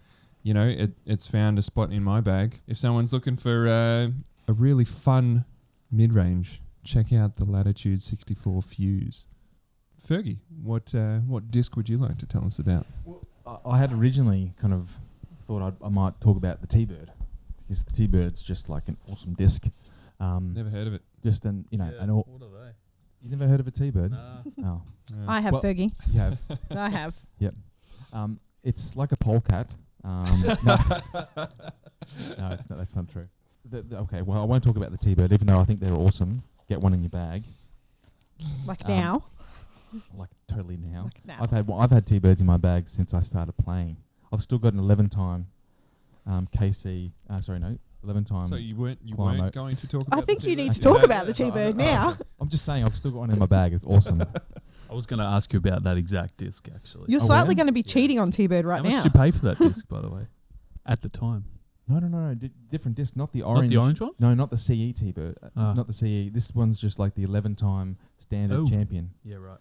you know it's found a spot in my bag. If someone's looking for a really fun mid-range, check out the Latitude 64 Fuse. Fergie, what disc would you like to tell us about? Well, I had originally kind of thought I might talk about the T-Bird, because the T-Bird's just like an awesome disc. Never heard of it. Just what are they? You never heard of a T-Bird? Nah. Oh. Yeah. I have, Fergie. You have? I have. Yep. It's like a polecat. No, it's not. That's not true. Okay, well, I won't talk about the T-Bird, even though I think they're awesome. Get one in your bag. Like now? Like totally now. Like now. I've had T-Birds in my bag since I started playing. I've still got an 11-time 11-time. So you weren't Climate. going to talk about I think the you T-Bird? need to talk about the T-Bird now. I'm just saying, I've still got one in my bag. It's awesome. I was going to ask you about that exact disc, actually. You're slightly going to be cheating on T-Bird right How now. much did you pay for that disc, by the way, at the time? No. Different disc, not the orange. Not the orange one? No, not the CE T-Bird. Not the CE. This one's just like the 11-time standard champion. Yeah, right.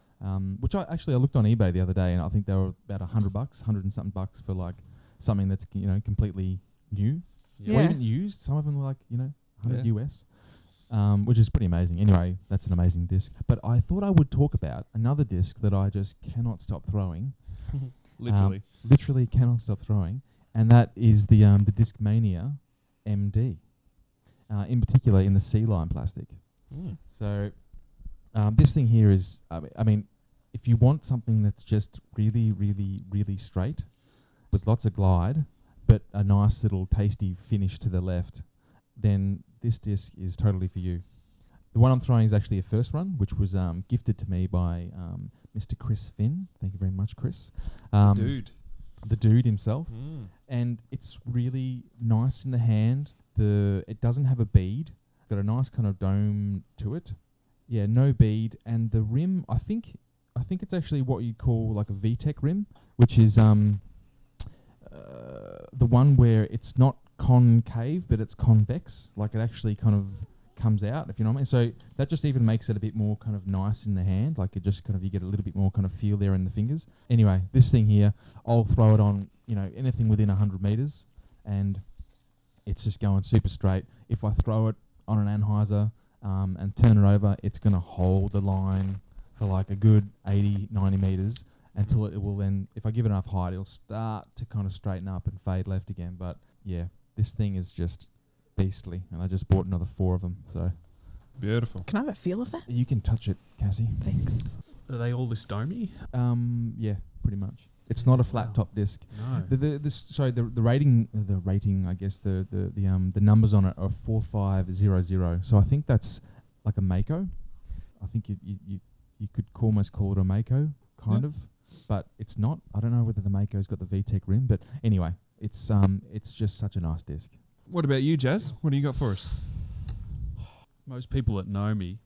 Which I looked on eBay the other day, and I think they were about $100, $100 and something bucks for like something that's completely new. Yeah. Or even used. Some of them were like $100 US. Which is pretty amazing. Anyway, that's an amazing disc. But I thought I would talk about another disc that I just cannot stop throwing. Literally cannot stop throwing. And that is the Discmania MD. In particular in the C-line plastic. So this thing here is, I mean, if you want something that's just really, really, really straight with lots of glide, but a nice little tasty finish to the left, then this disc is totally for you. The one I'm throwing is actually a first run, which was gifted to me by Mr. Chris Finn. Thank you very much, Chris. The dude himself. And it's really nice in the hand. It doesn't have a bead. It's got a nice kind of dome to it. Yeah, no bead. And the rim, I think it's actually what you call like a VTEC rim, which is the one where it's not concave, but it's convex. Like it actually kind of comes out, if you know what I mean. So that just even makes it a bit more kind of nice in the hand. Like it just kind of, you get a little bit more kind of feel there in the fingers. Anyway, this thing here, I'll throw it on, anything within 100 meters, and it's just going super straight. If I throw it on an anhyzer and turn it over, it's going to hold the line for like a good 80, 90 meters until it will then, if I give it enough height, it'll start to kind of straighten up and fade left again. But yeah, this thing is just beastly, and I just bought another 4 of them. So Beautiful. Can I have a feel of that? You can touch it, Cassie. Thanks. Are they all this domey? Yeah, pretty much. It's not a flat Wow. top disc. No. The rating, I guess the numbers on it are 4500. So I think that's like a Mako. I think you could almost call it a Mako, kind of, but it's not. I don't know whether the Mako's got the VTEC rim, but anyway, it's just such a nice disc. What about you, Jazz? What do you got for us? Most people that know me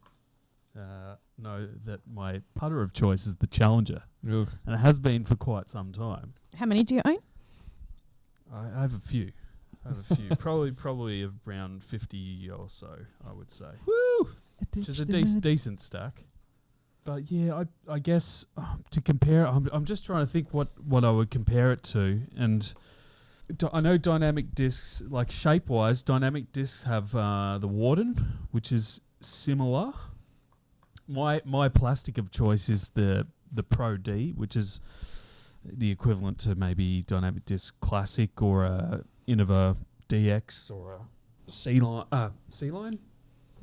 know that my putter of choice is the Challenger, Ugh. and it has been for quite some time. How many do you own? I have a few. Probably around 50 or so, I would say. Woo! Which is a decent stack. But yeah, I guess to compare, I'm just trying to think what I would compare it to. And I know dynamic discs, like shape-wise, dynamic discs have the Warden, which is similar. My plastic of choice is the Pro D, which is the equivalent to maybe Dynamic Disc Classic or a Innova DX or a C-Line. C-Line?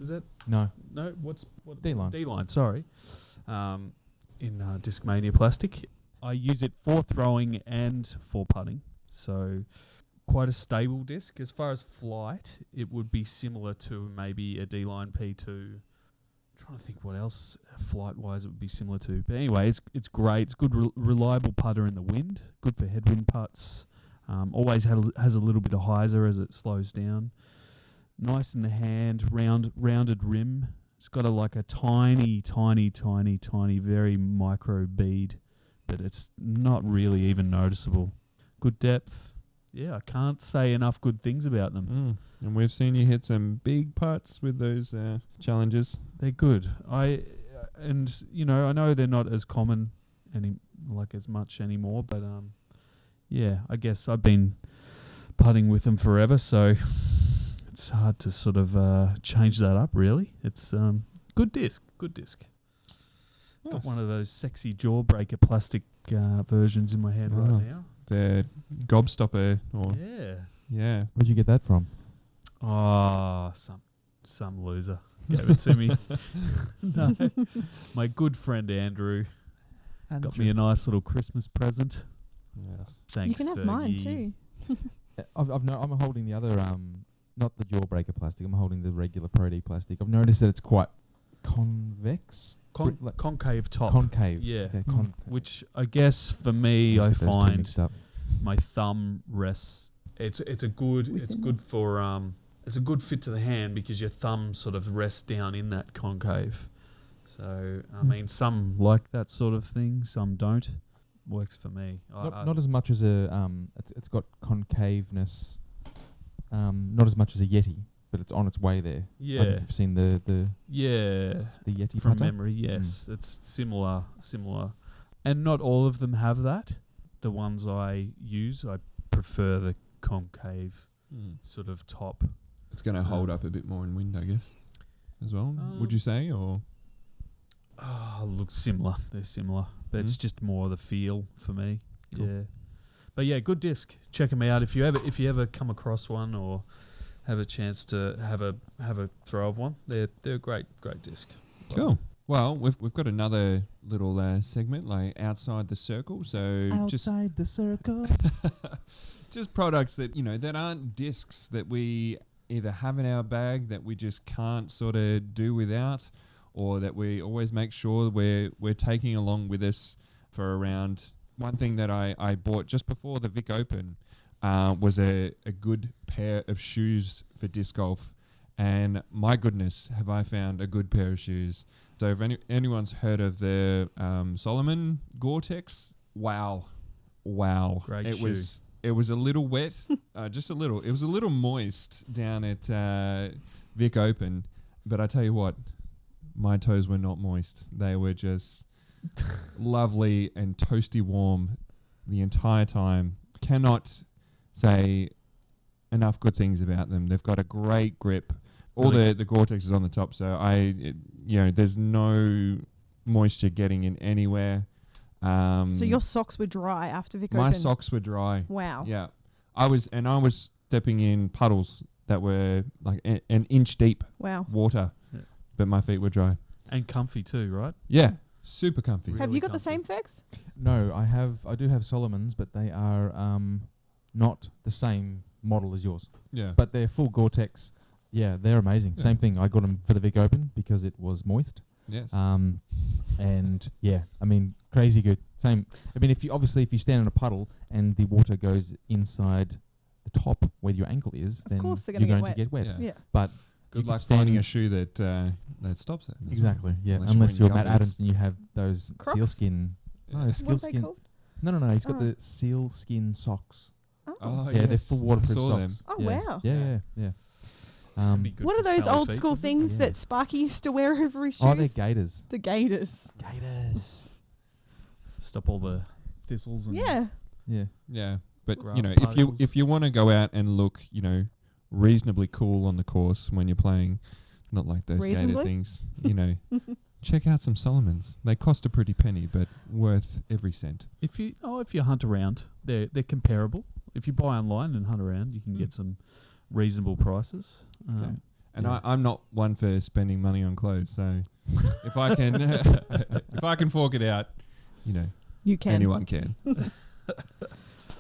Is that? No. What? D-Line. D-Line, sorry. In Discmania plastic. I use it for throwing and for putting. So quite a stable disc. As far as flight, it would be similar to maybe a D-Line P2. Trying to think what else flight-wise it would be similar to. But anyway, it's great. It's good, reliable putter in the wind. Good for headwind putts. Always has a little bit of hyzer as it slows down. Nice in the hand, rounded rim. It's got like a tiny, very micro bead, but it's not really even noticeable. Good depth. Yeah, I can't say enough good things about them. And we've seen you hit some big putts with those challenges. They're good. I know they're not as common as much anymore, but yeah, I guess I've been putting with them forever, so it's hard to sort of change that up. Really, it's good disc. Nice. Got one of those sexy jawbreaker plastic versions in my hand right now. The gobstopper, or yeah. Where'd you get that from? Oh, some loser gave it to me. No, my good friend Andrew got me a nice little Christmas present. Yeah. Thanks. You can have mine Fergie. too. I'm holding the other not the jawbreaker plastic. I'm holding the regular Pro D plastic. I've noticed that it's quite convex, Concave top. concave. Yeah. Okay, concave. Which I guess for me, I find my thumb rests. It's a good fit to the hand because your thumb sort of rests down in that concave. So I mean, some like that sort of thing, some don't. Works for me. Not as much as it's got concaveness. Not as much as a Yeti, but it's on its way there. Yeah. Like if you've seen the Yeti from putter? memory, yes, it's similar, and not all of them have that. The ones I use, I prefer the concave sort of top. It's going to hold up a bit more in wind, I guess, as well. Would you say, or? Look similar. They're similar, but it's just more the feel for me. Cool. Yeah, but yeah, good disc. Check them out if you ever come across one or have a chance to have a throw of one. They're a great disc. Cool. Well, we've got another little segment like outside the circle. So outside the circle. Just products that that aren't discs that we either have in our bag that we just can't sort of do without, or that we always make sure we're taking along with us for around. One thing that I bought just before the Vic Open was a good pair of shoes for disc golf. And my goodness, have I found a good pair of shoes. So if anyone's heard of the Solomon Gore-Tex, wow. Great shoe. It was a little wet, just a little. It was a little moist down at Vic Open. But I tell you what, my toes were not moist. They were just lovely and toasty warm the entire time. Cannot say enough good things about them. They've got a great grip. All the Gore-Tex is on the top, so there's no moisture getting in anywhere. So your socks were dry after Vic Open? My socks were dry. Wow. Yeah. I was stepping in puddles that were like an inch deep. Wow. Water. Yeah. but my feet were dry. And comfy too, right? Yeah, super comfy. Really Have you got the comfy. same, Fergs? No, I do have Solomon's, but they are not the same model as yours. Yeah. But they're full Gore-Tex. Yeah, they're amazing. Yeah. Same thing. I got them for the Vic Open because it was moist. Yes. And yeah, I mean, crazy good. Same. I mean, if you stand in a puddle and the water goes inside the top where your ankle is, Of then course they're you're gonna going to get wet. Yeah. Yeah. But Good you luck could stand finding in- a shoe that stops it. exactly. Yeah, Unless unless you're you're in Matt your Adams and you have those Crocs? sealskin. Yeah. No, What are sealskin. they called? No. He's got Oh. the sealskin socks. Oh, Yeah, they're yes. full I waterproof saw them. socks. Oh, yeah. wow. Yeah. That'd be good What for are those smelly old feet, school wouldn't it? things Yeah. that Sparky used to wear over his shoes? Oh, they're gators. The Gators. Gators. Stop all the thistles and Yeah. Yeah. Yeah, but Grass you know, particles. if you want to go out and look, reasonably cool on the course when you're playing, not like those gator Reasonably? things, check out some Solomons. They cost a pretty penny, but worth every cent. If you hunt around, they're comparable. If you buy online and hunt around, you can Mm. get some reasonable prices. Okay. And yeah. I'm not one for spending money on clothes, so if I can if I can fork it out, You can. anyone can.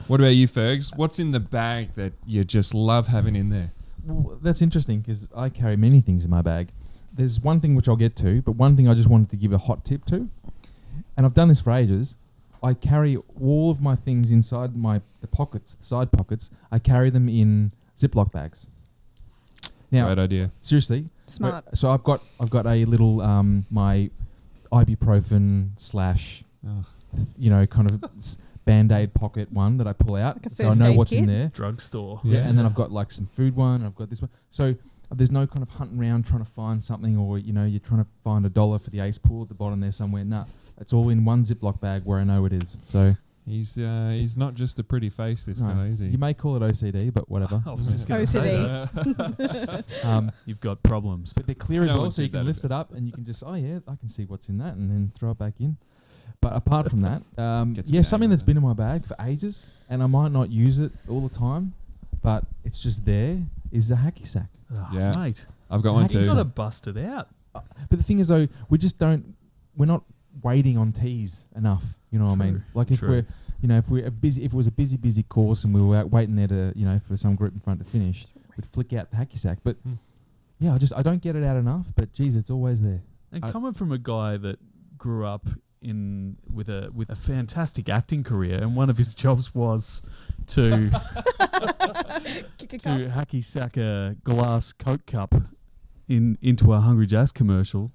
What about you, Fergs? What's in the bag that you just love having in there? Well, that's interesting because I carry many things in my bag. There's one thing which I'll get to, but one thing I just wanted to give a hot tip to, and I've done this for ages. I carry all of my things inside the pockets, the side pockets. I carry them in Ziploc bags. Now, Great idea. seriously, Smart. so I've got a little my ibuprofen Oh, kind of Band-Aid pocket one that I pull out, Like a so I first know aid what's in kit? there. Drugstore. Yeah, and then I've got like some food one, and I've got this one. So there's no kind of hunting around trying to find something, or you're trying to find $1 for the ace pool at the bottom there somewhere. Nah, it's all in one Ziploc bag where I know it is. So he's not just a pretty face, this no, guy, is he? you may call it OCD, but whatever. I was just going to say OCD. that. You've got problems. But they're clear as No well, one so you said can that lift it up and you can just, I can see what's in that, and then throw it back in. But apart from that, Gets me something down, that's doesn't been in my bag for ages, and I might not use it all the time, but it's just there, is a hacky sack. Oh, Yeah. mate. I've got one How do you You've too. got to bust it out. But the thing is, though, we're not waiting on tees enough. You know what I mean? True, Like if true. if it was a busy course and we were out waiting there to, for some group in front to finish, we'd flick out the hacky sack. But Hmm. I don't get it out enough. But geez, it's always there. And I- coming from a guy that grew up with a fantastic acting career, and one of his jobs was to Kick a cup. hacky sack a glass Coke cup into a Hungry Jazz commercial.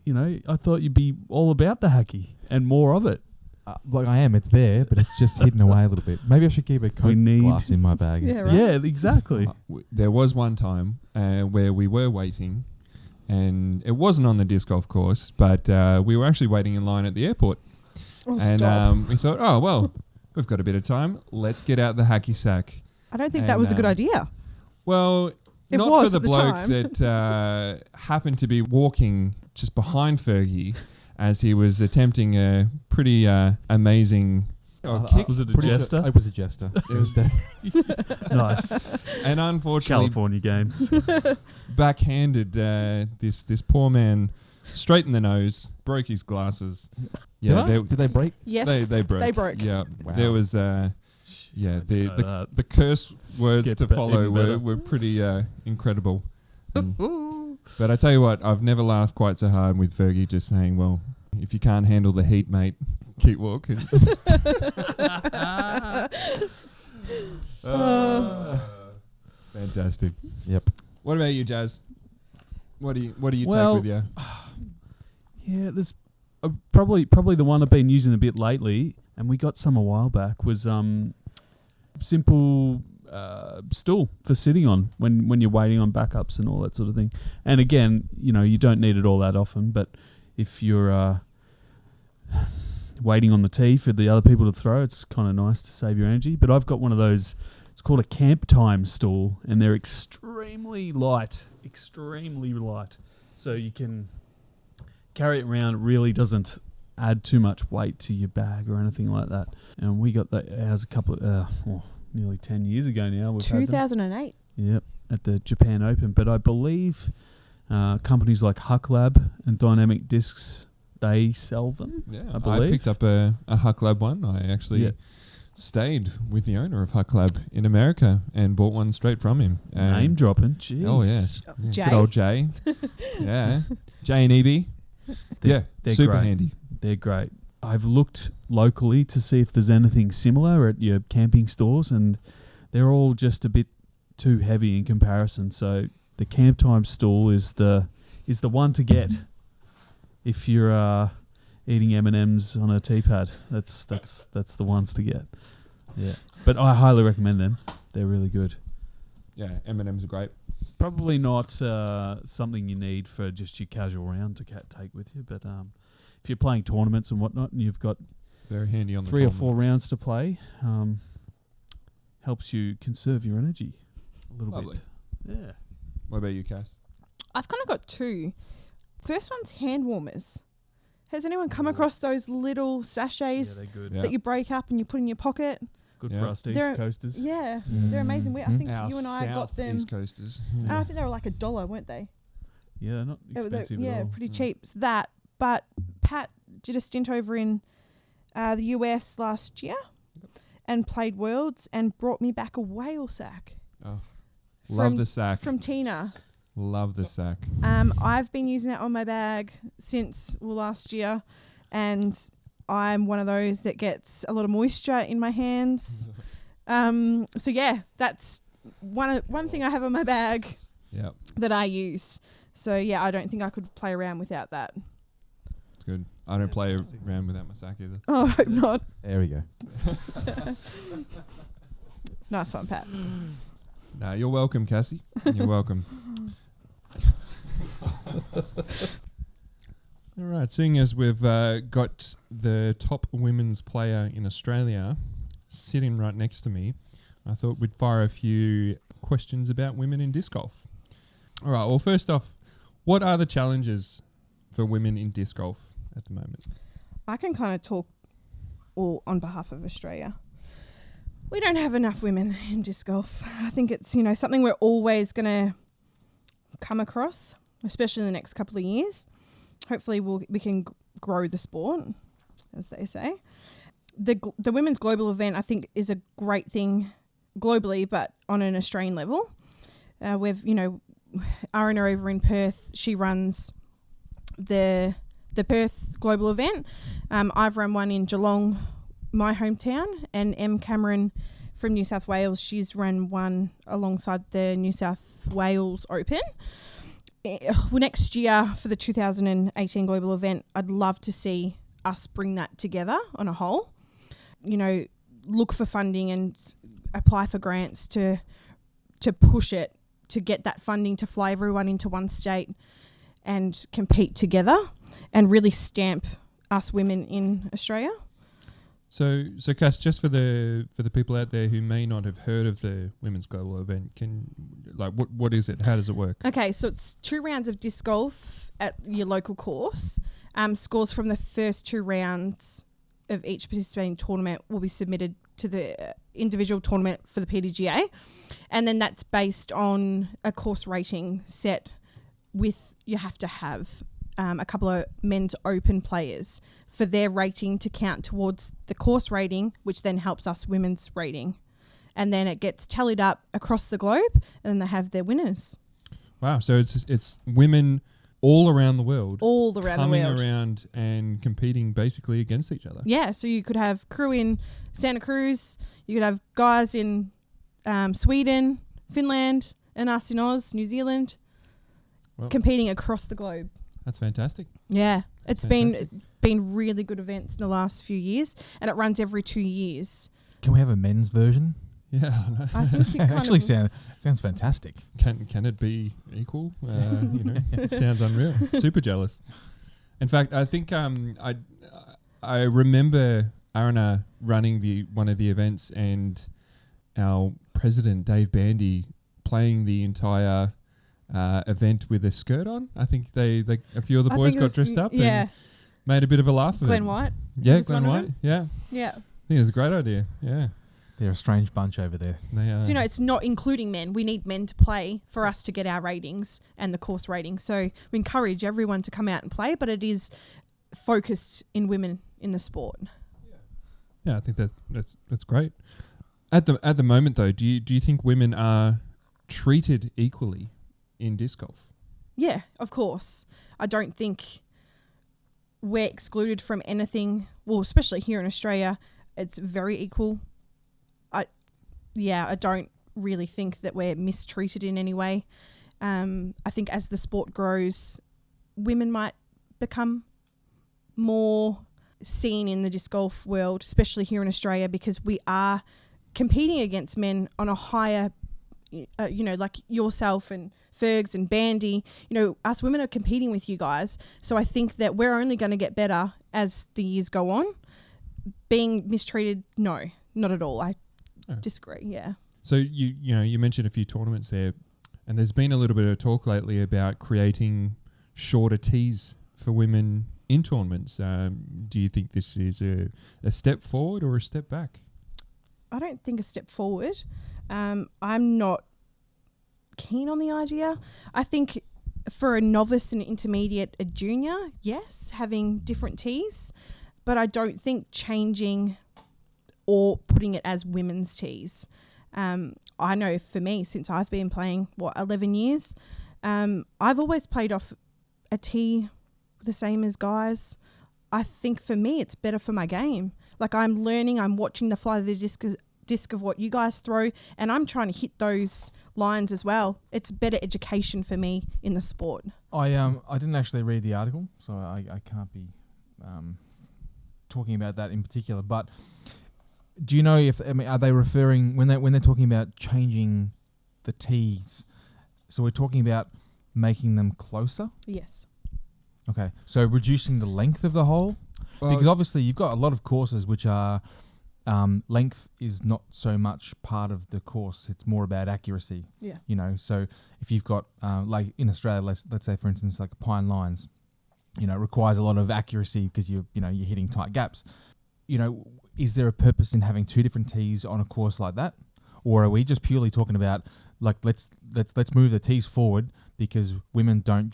I thought you'd be all about the hacky and more of it. Like I am, it's there, but it's just hidden away a little bit. Maybe I should keep a Coke need- glass in my bag. Yeah, instead. right. Yeah, exactly. There was one time where we were waiting, and it wasn't on the disc golf course, but we were actually waiting in line at the airport. Oh, And stop. we thought, oh, well, we've got a bit of time. Let's get out the hacky sack. I don't think that and, was a good idea. Well, It not was for the at the bloke time. that happened to be walking just behind Fergie as he was attempting a pretty amazing kick. Was it a Pretty sure jester? it was a jester. It was Nice. And unfortunately, California games. backhanded this poor man straight in the nose, broke his glasses. Yeah, Did they break? Yes. they broke. They broke. Yeah, Wow. there was I didn't know the curse words Gets to even follow better. were pretty incredible. But I tell you what, I've never laughed quite so hard with Fergie just saying, "Well, if you can't handle the heat, mate, keep walking." Fantastic. Yep. What about you, Jazz? What do you Well, take with you? Yeah, there's probably the one I've been using a bit lately, and we got some a while back, was simple stool for sitting on when you're waiting on backups and all that sort of thing. And again, you don't need it all that often, but if you're waiting on the tee for the other people to throw, it's kind of nice to save your energy. But I've got one of those, it's called a camp time stool, and they're extremely light. So you can carry it around. It really doesn't add too much weight to your bag or anything like that. And we got ours a couple of, nearly 10 years ago now. We've had them. 2008. Yep, at the Japan Open. But I believe Companies like Huck Lab and Dynamic Discs, they sell them. Yeah, I believe. picked up a Huck Lab one. I actually stayed with the owner of Huck Lab in America and bought one straight from him. Name dropping. Jeez. Oh, yeah. Jay. Good old Jay. Yeah. Jay and EB. They're super great. handy. They're great. I've looked locally to see if there's anything similar at your camping stores, and they're all just a bit too heavy in comparison. So the Camp Time stool is the one to get if you're eating M&Ms on a teapad. That's the ones to get. Yeah, but I highly recommend them. They're really good. Yeah, M&Ms are great. Probably not something you need for just your casual round to take with you, but if you're playing tournaments and whatnot, and you've got Very handy on the 3 or 4 rounds to play, helps you conserve your energy a little Lovely. bit. Yeah. What about you, Cass? I've kind of got 2. First one's hand warmers. Has anyone come across those little sachets they're good. Yeah. that you break up and you put in your pocket? Good Yeah. for us East They're- Coasters. Yeah, they're amazing. I think Our you and I got South them. East Coasters. And I think they were like $1, weren't they? Yeah, they're not They were- expensive at yeah, all. pretty cheap. So that, but Pat did a stint over in the US last year and played Worlds and brought me back a whale sack. Oh, love the sack. From Tina. Love the sack. I've been using that on my bag since last year, and I'm one of those that gets a lot of moisture in my hands. So yeah, that's one thing I have on my bag Yeah, that I use. So yeah, I don't think I could play around without that. it's good. I don't play around without my sack either. Oh, I hope not. There we go. Nice one, Pat. No, you're welcome, Cassie. You're welcome. All right, seeing as we've got the top women's player in Australia sitting right next to me, I thought we'd fire a few questions about women in disc golf. All right, well, first off, what are the challenges for women in disc golf at the moment? I can kind of talk all on behalf of Australia. We don't have enough women in disc golf. I think it's, something we're always going to come across, especially in the next couple of years. Hopefully we can grow the sport, as they say. The women's global event, I think, is a great thing globally, but on an Australian level. We've, Arina over in Perth, she runs the Perth global event. I've run one in Geelong, my hometown, and M. Cameron from New South Wales, she's run one alongside the New South Wales Open. Next year for the 2018 global event, I'd love to see us bring that together on a whole. Look for funding and apply for grants to push it, to get that funding to fly everyone into one state and compete together and really stamp us women in Australia. So Cass, just for the people out there who may not have heard of the women's global event, what is it? How does it work? Okay, so it's 2 rounds of disc golf at your local course. Scores from the first 2 rounds of each participating tournament will be submitted to the individual tournament for the PDGA, and then that's based on a course rating set with, you have to have a couple of men's open players for their rating to count towards the course rating, which then helps us women's rating. And then it gets tallied up across the globe, and then they have their winners. Wow, so it's women all around the world. All around the world. Coming around and competing basically against each other. Yeah, so you could have crew in Santa Cruz, you could have guys in Sweden, Finland, and us in Oz, New Zealand, competing across the globe. That's fantastic. Yeah, it's fantastic. been really good events in the last few years, and it runs every 2 years. Can we have a men's version? Yeah, I think it Actually sounds fantastic. Can it be equal? It sounds unreal. Super jealous. In fact, I think I remember Arina running one of the events, and our president Dave Bandy playing the entire event with a skirt on. I think they a few of the boys got dressed up and made a bit of a laugh of it. Glenn White. Yeah, was Glenn one of White. Yeah. Yeah. I think it's a great idea. Yeah. They're a strange bunch over there. They are. So, it's not including men. We need men to play for us to get our ratings and the course rating. So we encourage everyone to come out and play, but it is focused in women in the sport. Yeah, I think that's great. At the moment, though, do you think women are treated equally in disc golf? Yeah, of course. I don't think we're excluded from anything. Well, especially here in Australia, it's very equal. I don't really think that we're mistreated in any way. I think as the sport grows, women might become more seen in the disc golf world, especially here in Australia, because we are competing against men on a higher, like yourself and Fergs and Bandy, us women are competing with you guys. So I think that we're only going to get better as the years go on. Being mistreated, no, not at all. I disagree, yeah. So you mentioned a few tournaments there, and there's been a little bit of talk lately about creating shorter tees for women in tournaments. Do you think this is a step forward or a step back? I don't think a step forward. I'm not keen on the idea. I think for a novice, an intermediate, a junior, yes, having different tees, but I don't think changing or putting it as women's tees. I know for me, since I've been playing, 11 years, I've always played off a tee the same as guys. I think for me, it's better for my game. Like I'm learning, I'm watching the fly of the disc of what you guys throw, and I'm trying to hit those lines as well. It's better education for me in the sport. I didn't actually read the article, so I can't be talking about that in particular. But do you know are they referring when they're talking about changing the tees? So we're talking about making them closer? Yes. Okay, so reducing the length of the hole? Because obviously you've got a lot of courses which are length is not so much part of the course. It's more about accuracy. Yeah. So if you've got like in Australia, let's say for instance like Pine Lines, it requires a lot of accuracy because you're hitting tight gaps. Is there a purpose in having two different tees on a course like that, or are we just purely talking about like let's move the tees forward because women don't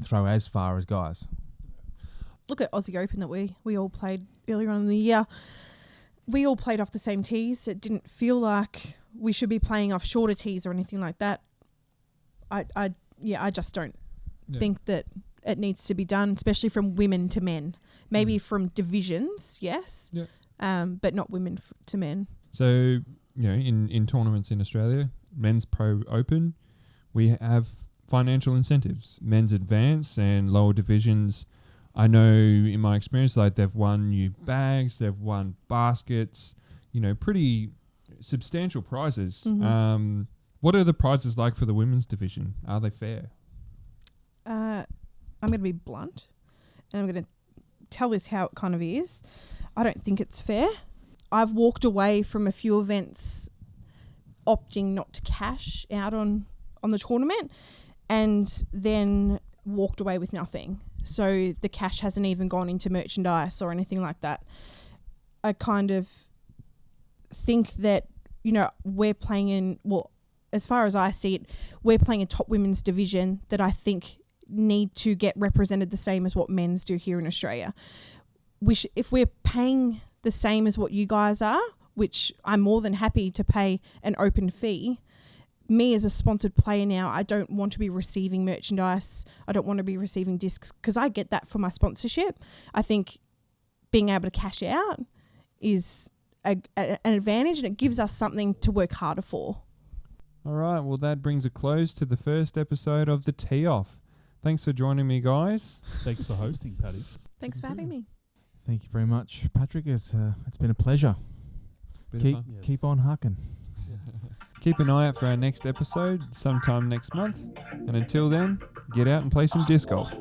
throw as far as guys? Look at Aussie Open that we all played earlier on in the year. We all played off the same tees. It didn't feel like we should be playing off shorter tees or anything like that. I just don't think that it needs to be done, especially from women to men. Maybe from divisions, yes, but not women to men. So, in tournaments in Australia, men's pro open, we have financial incentives. Men's advance and lower divisions, I know in my experience, like they've won new bags, they've won baskets, pretty substantial prizes. Mm-hmm. What are the prizes like for the women's division? Are they fair? I'm going to be blunt, and I'm going to tell this how it kind of is. I don't think it's fair. I've walked away from a few events opting not to cash out on the tournament and then walked away with nothing. So the cash hasn't even gone into merchandise or anything like that. I kind of think that, we're playing in, as far as I see it, we're playing a top women's division that I think need to get represented the same as what men's do here in Australia. If we're paying the same as what you guys are, which I'm more than happy to pay an open fee, me as a sponsored player now, I don't want to be receiving merchandise. I don't want to be receiving discs because I get that for my sponsorship. I think being able to cash out is an advantage, and it gives us something to work harder for. All right, well, that brings a close to the first episode of The Tee Off. Thanks for joining me, guys. Thanks for hosting, Paddy. Thanks for having me. Thank you very much, Patrick. It's been a pleasure. Keep on hucking. Keep an eye out for our next episode sometime next month. And until then, get out and play some disc golf.